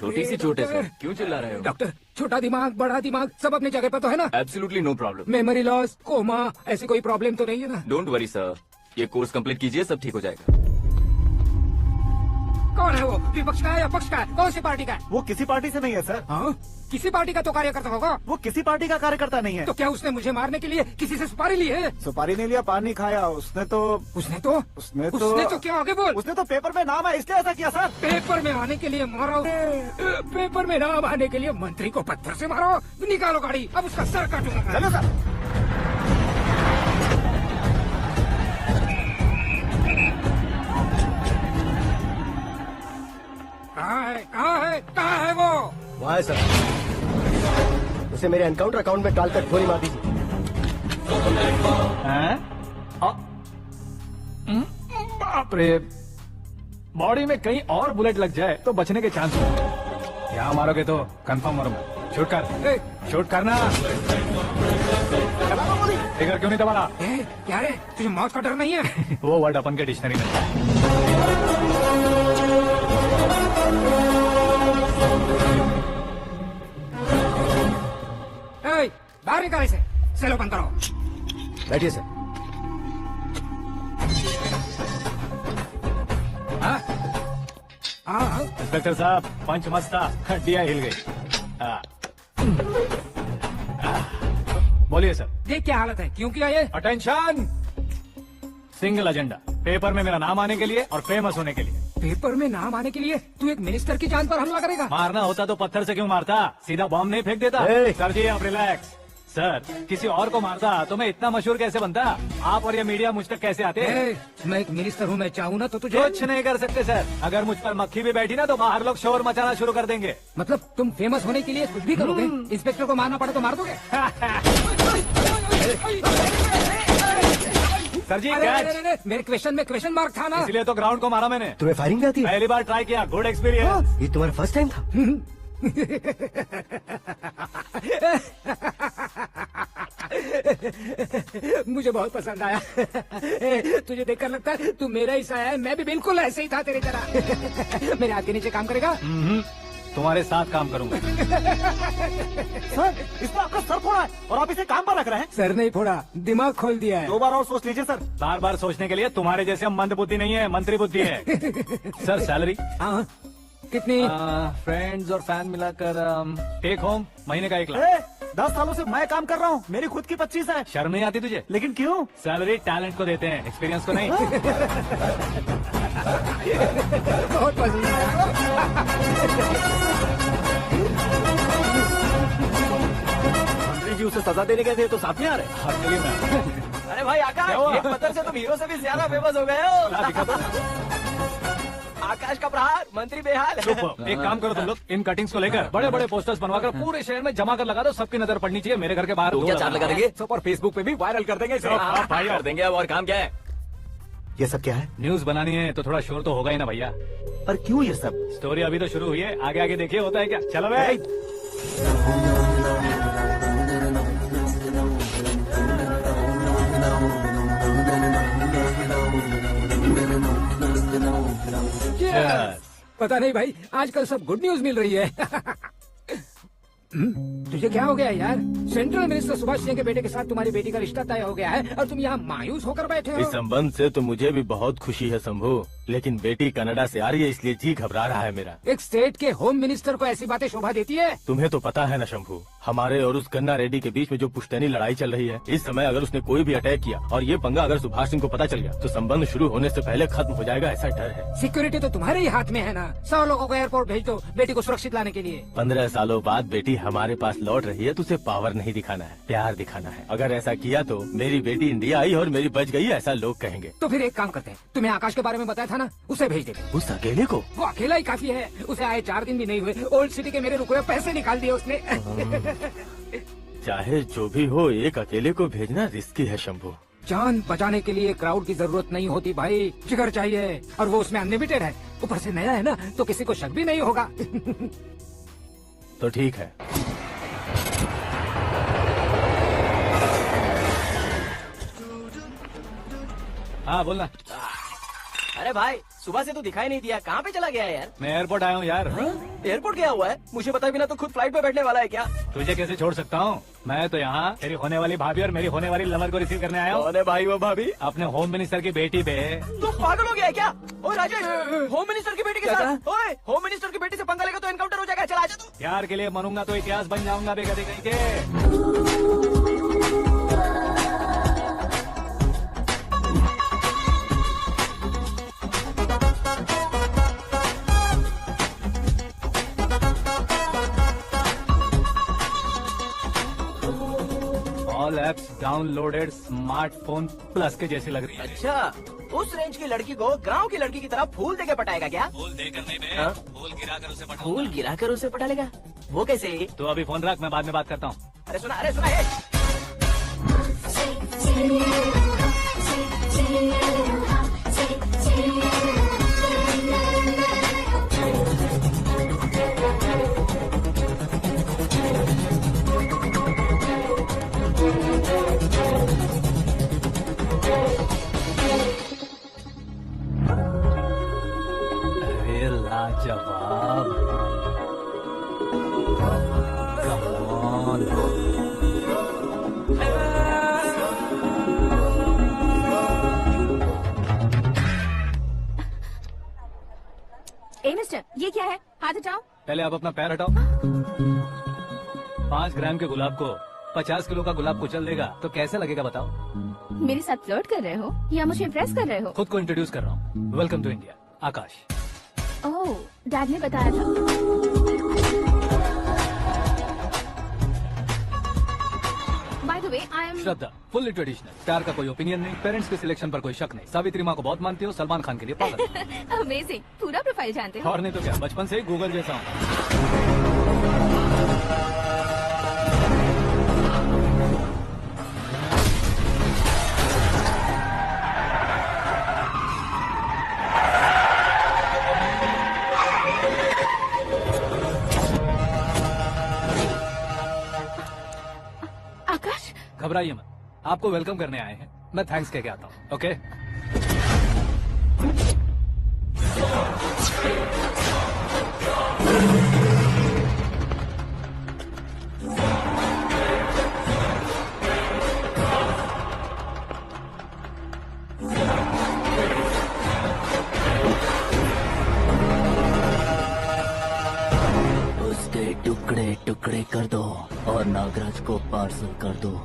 छोटी सी चोट है सर, क्यों चिल्ला रहे हो? डॉक्टर, छोटा दिमाग बड़ा दिमाग सब अपनी जगह पर तो है ना? Absolutely no problem. Memory loss, coma, ऐसी कोई प्रॉब्लम तो नहीं है ना? डोंट वरी सर, ये कोर्स कंप्लीट कीजिए, सब ठीक हो जाएगा। कौन है वो? विपक्ष का है या पक्ष का है? कौन सी पार्टी का है? वो किसी पार्टी से नहीं है सर। हाँ, किसी पार्टी का तो कार्यकर्ता होगा। वो किसी पार्टी का कार्यकर्ता नहीं है। तो क्या उसने मुझे मारने के लिए किसी से सुपारी ली है? सुपारी नहीं लिया, पानी खाया उसने तो उसने तो क्या आगे बोल? उसने तो पेपर में नाम है इसलिए ऐसा किया सर। पेपर में आने के लिए मारो? पेपर में नाम आने के लिए मंत्री को पत्थर से मारो? निकालो गाड़ी, अब उसका सर काटूंगा। चलो सर। कहाँ है वो? वहाँ है सर, उसे मेरे एनकाउंटर अकाउंट में डालकर गोली मार दीजिए। बाप रे, बॉडी में कहीं और बुलेट लग जाए तो बचने के चांस हो। यहाँ मारोगे तो कंफर्म मरूंगा। शूट कर, शूट करना। फिगर क्यों नहीं दबा रहा? क्या रे, तुझे मौत का डर नहीं है? वो वर्ड अपन के डिक्शनरी में। बाहर निकाल इसे, सेलो बंद करो। बैठिए सर। इंस्पेक्टर साहब, पंच मस्त था, हड्डियां हिल गई। बोलिए सर। देख क्या हालत है, क्यों किया ये? अटेंशन, सिंगल एजेंडा, पेपर में मेरा नाम आने के लिए और फेमस होने के लिए। पेपर में नाम आने के लिए तू एक मिनिस्टर की जान पर हमला करेगा? मारना होता तो पत्थर से क्यों मारता, सीधा बॉम्ब नहीं फेंक देता। सर जी आप रिलैक्स। सर, किसी और को मारता तो मैं इतना मशहूर कैसे बनता? आप और ये मीडिया मुझ तक कैसे आते? मैं एक मिनिस्टर हूँ, मैं चाहूँ ना तो तुझे कुछ नहीं कर सकते सर। अगर मुझ पर मक्खी भी बैठी ना तो बाहर लोग शोर मचाना शुरू कर देंगे। मतलब तुम फेमस होने के लिए कुछ भी करोगे? इंस्पेक्टर को मारना पड़े तो मार दोगे? सर जी मेरे क्वेश्चन में क्वेश्चन मार्क था ना, इसलिए तो ग्राउंड को मारा मैंने। तुम्हें फायरिंग आती है? पहली बार ट्राई किया, गुड एक्सपीरियंस। ये तुम्हारा फर्स्ट टाइम था? मुझे बहुत पसंद आया। तुझे देखकर लगता है तू मेरा ही सा है, मैं भी बिल्कुल ऐसे ही था तेरी तरह। मेरे हाथ के नीचे काम करेगा? तुम्हारे साथ काम करूंगा। सर, इसने आपका सर फोड़ा है और आप इसे काम पर रख रहे हैं। सर नहीं फोड़ा, दिमाग खोल दिया है। 2 बार और सोच लीजिए सर। बार बार सोचने के लिए तुम्हारे जैसे मंद बुद्धि नहीं है, मंत्री बुद्धि है। Sir salary? हाँ, कितनी? फ्रेंड्स और फैन मिलाकर टेक होम महीने का 1 लाख। 10 सालों से मैं काम कर रहा हूँ, मेरी खुद की 25 है। शर्म नहीं आती तुझे? लेकिन क्यों? सैलरी टैलेंट को देते हैं, एक्सपीरियंस को नहीं। बहुत पसंद आया। मंत्री जी उसे सजा देने गए थे तो साथ में आ रहे। अरे भाई आकाश, एक पत्थर से तुम हीरो से भी ज्यादा फेमस हो गए हो। आकाश का प्रहार, मंत्री बेहाल है। एक काम करो तुम लोग, इन कटिंग्स को लेकर बड़े बड़े पोस्टर्स बनवाकर पूरे शहर में जमा कर लगा दो, सबकी नजर पड़नी चाहिए। मेरे घर के बाहर क्या चार्ज लगा देंगे? और फेसबुक पे भी वायरल कर देंगे। भाई कर देंगे। अब और काम क्या है? ये सब क्या है? न्यूज बनानी है तो थोड़ा शोर तो होगा ही ना भैया। पर क्यों ये सब? स्टोरी अभी तो शुरू हुई है, आगे आगे देखिए होता है क्या। चलो भाई। पता नहीं भाई, आजकल सब गुड न्यूज मिल रही है। तुझे क्या हो गया यार? सेंट्रल मिनिस्टर सुभाष सिंह के बेटे के साथ तुम्हारी बेटी का रिश्ता तय हो गया है और तुम यहाँ मायूस होकर बैठे हो। इस संबंध से तो मुझे भी बहुत खुशी है शंभू, लेकिन बेटी कनाडा से आ रही है इसलिए जी घबरा रहा है मेरा। एक स्टेट के होम मिनिस्टर को ऐसी बातें शोभा देती है? तुम्हें तो पता है ना शंभू, हमारे और उस गन्ना रेड्डी के बीच में जो पुश्तैनी लड़ाई चल रही है, इस समय अगर उसने कोई भी अटैक किया और ये पंगा अगर सुभाष सिंह को पता चल गया तो संबंध शुरू होने से पहले खत्म हो जाएगा, ऐसा डर है। सिक्योरिटी तो तुम्हारे ही हाथ में है ना। 100 लोगों को एयरपोर्ट भेज दो बेटी को सुरक्षित लाने के लिए। 15 सालों बाद बेटी हमारे पास लौट रही है तो उसे पावर नहीं दिखाना है, प्यार दिखाना है। अगर ऐसा किया तो मेरी बेटी इंडिया आई और मेरी बच गई, ऐसा लोग कहेंगे। तो फिर एक काम करते हैं, तुम्हें आकाश के बारे में बताया था ना, उसे भेज देते। उस अकेले को? वो अकेला ही काफी है, उसे आए 4 दिन भी नहीं हुए, ओल्ड सिटी के मेरे रुके हुए पैसे निकाल दिए उसने। चाहे जो भी हो, एक अकेले को भेजना रिस्की है शंभू। जान बचाने के लिए क्राउड की जरूरत नहीं होती भाई, जिगर चाहिए, और वो उसमें अनलिमिटेड है। ऊपर से नया है ना, तो किसी को शक भी नहीं होगा। तो ठीक है। हाँ बोलना। अरे भाई, सुबह से तो दिखाई नहीं दिया, कहाँ पे चला गया है यार? मैं एयरपोर्ट आया हूँ यार। एयरपोर्ट गया हुआ है? मुझे बताए बिना तो खुद फ्लाइट पे बैठने वाला है क्या? तुझे कैसे छोड़ सकता हूँ? मैं तो यहाँ तेरी होने वाली भाभी और मेरी होने वाली लवर को रिसीव करने आया हूँ। कौन है भाई वो भाभी? अपने होम मिनिस्टर की बेटी पे। तू पागल हो गया है क्या? ओए राजेश, होम मिनिस्टर की बेटी के साथ? ओए, होम मिनिस्टर की बेटी से पंगा लेगा तो एनकाउंटर हो जाएगा। चला आजा तू। प्यार के लिए मरूंगा तो इतिहास बन जाऊंगा बेगदी कहीं के। All apps downloaded smartphone plus के जैसी लग रही है। अच्छा, उस रेंज की लड़की को गांव की लड़की की तरह फूल देके पटाएगा क्या? फूल देकर नहीं बे, हाँ? फूल गिराकर उसे पटाऊंगा। फूल गिराकर उसे पटा लेगा? वो कैसे? तो अभी फोन रख, मैं बाद में बात करता हूँ। अरे सुना हे। अरे लाजवाब, कमाल। ए मिस्टर, ये क्या है? हाथ हटाओ। पहले आप अपना पैर हटाओ। 5 ग्राम के गुलाब को 50 किलो का गुलाब कुचल देगा तो कैसे लगेगा बताओ? मेरे साथ फ्लर्ट कर रहे हो या मुझे इम्प्रेस कर रहे हो? खुद को इंट्रोड्यूस कर रहा हूँ। Welcome to India, Aakash. Oh, dad ने बताया था। By the way, I am Shraddha, fully traditional. प्यार का कोई ओपिनियन नहीं, पेरेंट्स के सिलेक्शन पर कोई शक नहीं। सावित्री माँ को बहुत मानती हो, सलमान खान के लिए पागल। अमेजिंग, पूरा प्रोफाइल जानते हो। और नहीं तो क्या, बचपन से ही गूगल जैसा हूँ। आकाश, घबराइए मत, आपको वेलकम करने आए हैं। मैं थैंक्स कह के आता हूँ। ओके, उसके टुकड़े टुकड़े कर दो और नागराज को पार्सल कर दो।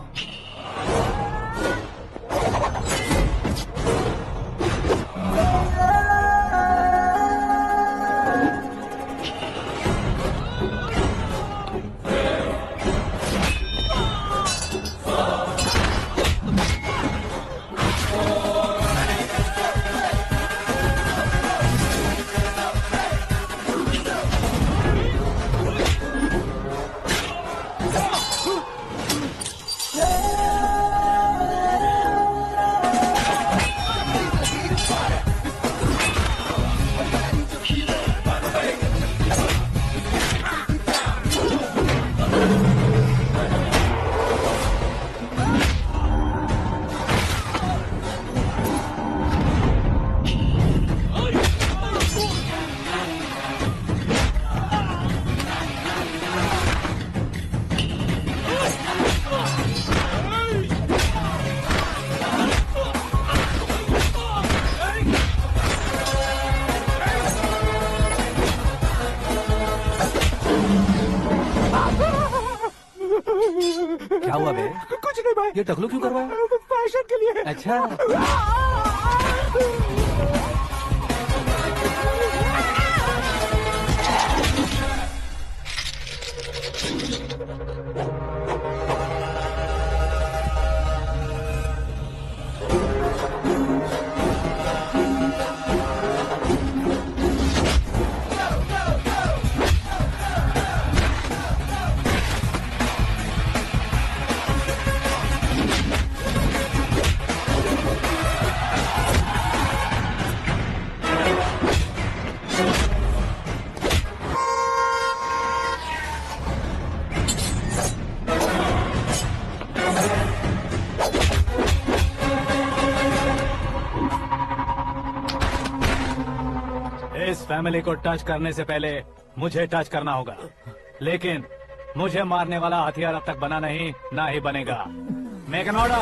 क्या हुआ बे? कुछ नहीं भाई, ये टकलू क्यों करवाया? फैशन के लिए। अच्छा, फैमिली को टच करने से पहले मुझे टच करना होगा, लेकिन मुझे मारने वाला हथियार अब तक बना नहीं, ना ही बनेगा। Make an order.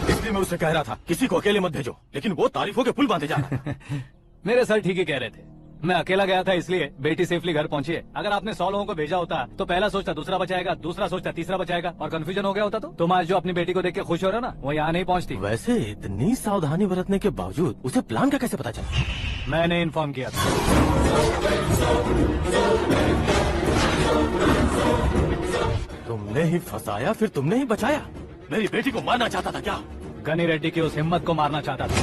इसलिए मैं उससे कह रहा था किसी को अकेले मत भेजो, लेकिन वो तारीफों के पुल बांधे जा रहा है। मेरे सर ठीक ही कह रहे थे। मैं अकेला गया था इसलिए बेटी सेफली घर पहुंची है। अगर आपने 100 लोगों को भेजा होता तो पहला सोचता दूसरा बचाएगा, दूसरा सोचता तीसरा बचाएगा, और कंफ्यूजन हो गया होता। तो तुम आज जो अपनी बेटी को देख के खुश हो रहे हो ना, वो यहाँ नहीं पहुँचती। वैसे इतनी सावधानी बरतने के बावजूद उसे प्लान का कैसे पता चला? मैंने इन्फॉर्म किया था। तुमने ही फंसाया, फिर तुमने ही बचाया। मेरी बेटी को मारना चाहता था क्या? गनी रेड्डी की उस हिम्मत को मारना चाहता था।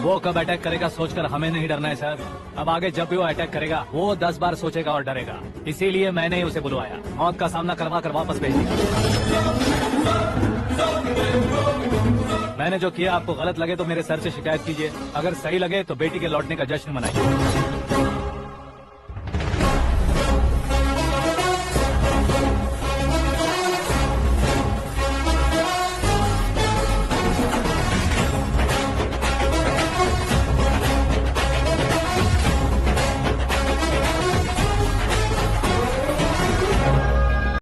वो कब अटैक करेगा सोचकर हमें नहीं डरना है सर। अब आगे जब भी वो अटैक करेगा वो 10 बार सोचेगा और डरेगा। इसीलिए मैंने ही उसे बुलवाया, मौत का सामना करवा कर वापस भेज दिया। मैंने जो किया आपको गलत लगे तो मेरे सर से शिकायत कीजिए, अगर सही लगे तो बेटी के लौटने का जश्न मनाइए।